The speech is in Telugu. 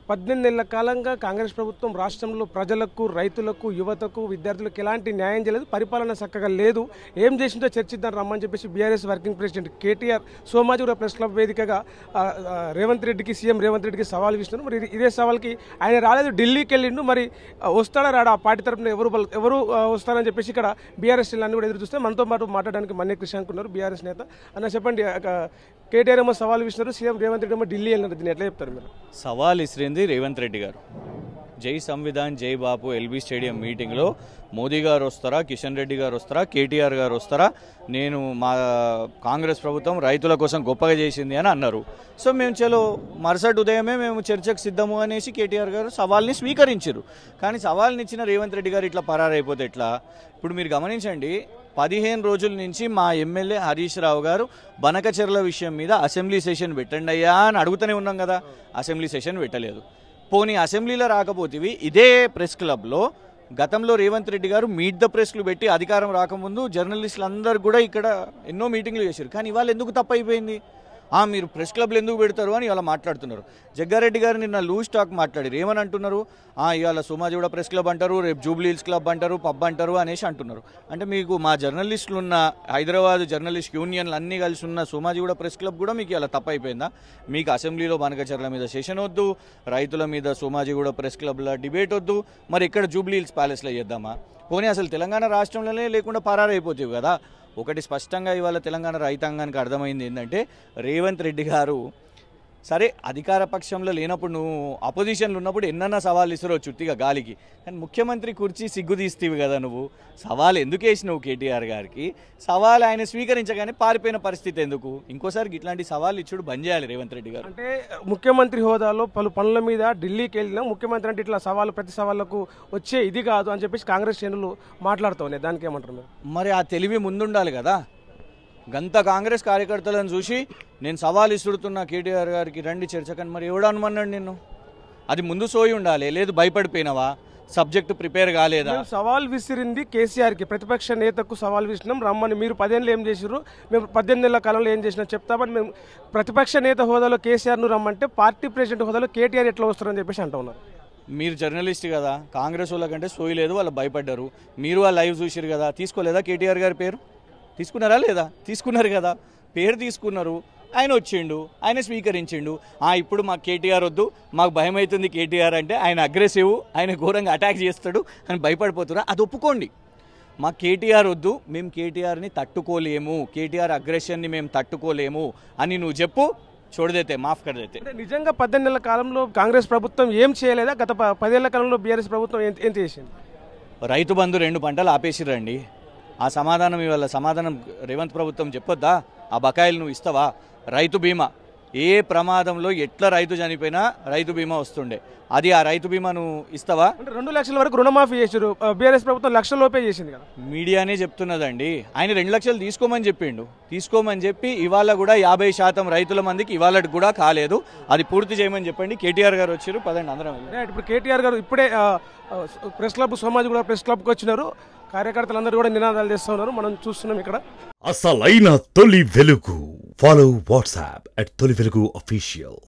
18 ఏళ్ల కాలంగా కాంగ్రెస్ ప్రభుత్వం రాష్ట్రంలో ప్రజలకు, రైతులకు, యువతకు, విద్యార్థులకు ఎలాంటి న్యాయం చేయలేదు, పరిపాలన చక్కగా లేదు. ఏం చేసిందో చర్చిద్దాం రమ్మని చెప్పేసి BRS working president KTR Somajiguda press club వేదికగా సీఎం రేవంత్ రెడ్డికి సవాల్ విస్తున్నారు. మరి ఇదే సవాల్కి ఆయన రాలేదు, ఢిల్లీకి వెళ్ళిండు. మరి వస్తాడా రాడా, ఆ పార్టీ తరఫున ఎవరు వస్తారని చెప్పేసి ఇక్కడ బీఆర్ఎస్ అన్ని కూడా ఎదురు చూస్తే మనతో పాటు మాట్లాడడానికి మన్నే క్రిషాంక్ ఉన్నారు, బీఆర్ఎస్ నేత. అన్న చెప్పండి, కేటీఆర్ ఏమో సవాల్ విస్తున్నారు, సీఎం రేవంత్ రెడ్డి ఏమో ఢిల్లీ వెళ్ళినారు, దీన్ని ఎట్లా చెప్తారు మీరు? సవాల్ ఇసిరింది రేవంత్ రెడ్డి గారు. జై సంవిధాన్ జై బాపు ఎల్బీ స్టేడియం మీటింగ్లో మోదీ గారు వస్తారా, కిషన్ రెడ్డి గారు వస్తారా, కేటీఆర్ గారు వస్తారా, నేను మా కాంగ్రెస్ ప్రభుత్వం రైతుల కోసం గొప్పగా చేసింది అని అన్నారు. సో మేము చలో మరుసటి ఉదయమే మేము చర్చకు సిద్ధము అనేసి కేటీఆర్ గారు సవాల్ని స్వీకరించారు. కానీ సవాల్ని ఇచ్చిన రేవంత్ రెడ్డి గారు ఇట్లా పరారైపోతే ఎట్లా? ఇప్పుడు మీరు గమనించండి, 15 రోజుల నుంచి మా ఎమ్మెల్యే హరీష్ రావు గారు బనకచెర్ల విషయం మీద అసెంబ్లీ సెషన్ పెట్టండి అయ్యా అని అడుగుతూనే ఉన్నాం కదా, అసెంబ్లీ సెషన్ పెట్టలేదు. పోనీ అసెంబ్లీలో రాకపోతేవి ఇదే ప్రెస్ క్లబ్లో గతంలో రేవంత్ రెడ్డి గారు మీట్ ద ప్రెస్లు పెట్టి అధికారం రాకముందు జర్నలిస్టులు అందరూ కూడా ఇక్కడ ఎన్నో మీటింగ్లు చేశారు. కానీ ఇవాళ ఎందుకు తప్పైపోయింది? మీరు ప్రెస్ క్లబ్లు ఎందుకు పెడతారు అని ఇవాళ మాట్లాడుతున్నారు. జగ్గారెడ్డి గారు నిన్న లూజ్ టాక్ మాట్లాడారు. ఏమని అంటున్నారు? ఇవాళ సోమాజిగూడ ప్రెస్ క్లబ్ అంటారు, రేపు జూబ్లీ హిల్స్ క్లబ్ అంటారు, పబ్ అంటారు అనేసి అంటున్నారు. అంటే మీకు మా జర్నలిస్టులు ఉన్న హైదరాబాద్ జర్నలిస్ట్ యూనియన్లు అన్నీ కలిసి ఉన్న సోమాజిగూడ ప్రెస్ క్లబ్ కూడా మీకు ఇలా తప్పైపోయిందా? మీకు అసెంబ్లీలో బనకచెర్ల మీద సెషన్ వద్దు, రైతుల మీద సోమాజిగూడ ప్రెస్ క్లబ్లో డిబేట్ వద్దు, మరి ఇక్కడ జూబ్లీ హిల్స్ ప్యాలెస్లో చేద్దామా? పోనీ అసలు తెలంగాణ రాష్ట్రంలోనే లేకుండా పరారైపోతాయి కదా. ఒకటి స్పష్టంగా ఇవాళ తెలంగాణ రైతాంగానికి అర్థమైంది ఏంటంటే, రేవంత్ రెడ్డి గారు సరే అధికార పక్షంలో లేనప్పుడు నువ్వు అపోజిషన్లో ఉన్నప్పుడు ఎన్నన్నా సవాళ్ళు ఇస్తారో చుట్టిగా గాలికి, కానీ ముఖ్యమంత్రి కుర్చీ సిగ్గు తీస్తేవి కదా నువ్వు. సవాల్ ఎందుకు వేసినావు కేటీఆర్ గారికి? సవాల్ ఆయన స్వీకరించగానే పారిపోయిన పరిస్థితి ఎందుకు? ఇంకోసారి ఇట్లాంటి సవాళ్ళు ఇచ్చుడు బంద్ చేయాలి రేవంత్ రెడ్డి గారు. అంటే ముఖ్యమంత్రి హోదాలో పలు పనుల మీద ఢిల్లీకి వెళ్ళినా ముఖ్యమంత్రి అంటే ఇట్లా సవాళ్ళు ప్రతి సవాళ్ళకు వచ్చే ఇది కాదు అని చెప్పేసి కాంగ్రెస్ శ్రేణులు మాట్లాడుతున్నాయి. దానికి ఏమంటారు మీరు? మరి ఆ తెలివి ముందుండాలి కదా. గంత కాంగ్రెస్ కార్యకర్తలను చూసి నేను సవాల్ ఇస్తుడుతున్నా కేటీఆర్ గారికి రండి చర్చకని, మరి ఎవడు అనుమన్నాడు నిన్ను? అది ముందు సోయి ఉండాలి. లేదు భయపడిపోయినావా, సబ్జెక్టు ప్రిపేర్ కాలేదా? సవాల్ విసిరింది కేసీఆర్కి, ప్రతిపక్ష నేతకు సవాల్ విసిరినాం రమ్మని. మీరు 10 ఏళ్ళు ఏం చేసిర్రు, మేము 18 ఏళ్ల కాలంలో ఏం చేసినా చెప్తామని. మేము ప్రతిపక్ష నేత హోదాలో కేసీఆర్ను రమ్మంటే పార్టీ ప్రెసిడెంట్ హోదాలో కేటీఆర్ ఎట్లా వస్తారని చెప్పేసి అంటూ ఉన్నారు. మీరు జర్నలిస్ట్ కదా, కాంగ్రెస్ వాళ్ళకంటే సోయి లేదు, వాళ్ళు భయపడ్డారు. మీరు ఆ లైవ్ చూసిరు కదా, తీసుకోలేదా కేటీఆర్ గారి పేరు? తీసుకున్నారా లేదా? తీసుకున్నారు కదా, పేరు తీసుకున్నారు. ఆయన వచ్చిండు, ఆయన స్వీకరించిండు. ఇప్పుడు మాకు కేటీఆర్ వద్దు, మాకు భయం అవుతుంది కేటీఆర్ అంటే, ఆయన అగ్రెసివ్, ఆయన ఘోరంగా అటాక్ చేస్తాడు అని భయపడిపోతున్నారు. అది ఒప్పుకోండి. మాకు కేటీఆర్ వద్దు, మేము కేటీఆర్ని తట్టుకోలేము, కేటీఆర్ అగ్రెషన్ని మేము తట్టుకోలేము అని నువ్వు చెప్పు, చూడదైతే మాఫ్ కడదైతే. నిజంగా 18 ఏళ్ల కాలంలో కాంగ్రెస్ ప్రభుత్వం ఏం చేయలేదా? గత 10 ఏళ్ల కాలంలో బీఆర్ఎస్ ప్రభుత్వం ఏం చేసింది? రైతు బంధు 2 పంటలు ఆపేసిరండి. ఆ సమాధానం ఇవాళ సమాధానం రేవంత్ ప్రభుత్వం చెప్పొద్దా? ఆ బకాయిలు నువ్వు ఇస్తావా? రైతు బీమా, ఏ ప్రమాదంలో ఎట్లా రైతు చనిపోయినా రైతు బీమా వస్తుండే, అది ఆ రైతు బీమా నువ్వు ఇస్తావా? అంటే 2 లక్షల వరకు రుణమాఫీ చేసారు, బీఆర్ఎస్ ప్రభుత్వం లక్షలోపే చేసింది కదా. మీడియానే చెప్తున్నదండి. ఆయన 2 లక్షలు తీసుకోమని చెప్పిండు, తీసుకోమని చెప్పి ఇవాళ కూడా 50% రైతుల మందికి ఇవాళ కూడా కాలేదు. అది పూర్తి చేయమని చెప్పండి. కేటీఆర్ గారు వచ్చారు, పదండి అందరం. ఇప్పుడు కేటీఆర్ గారు ఇప్పుడే ప్రెస్ క్లబ్ సోమాజిగూడ ప్రెస్ క్లబ్కి వచ్చినారు. కార్యకర్తలందరూ కూడా నినాదాలు చేస్తున్నారు, మనం చూస్తున్నాం ఇక్కడ. అసలైన తొలి వెలుగు. ఫాలో వాట్సాప్ @తొలి వెలుగు official.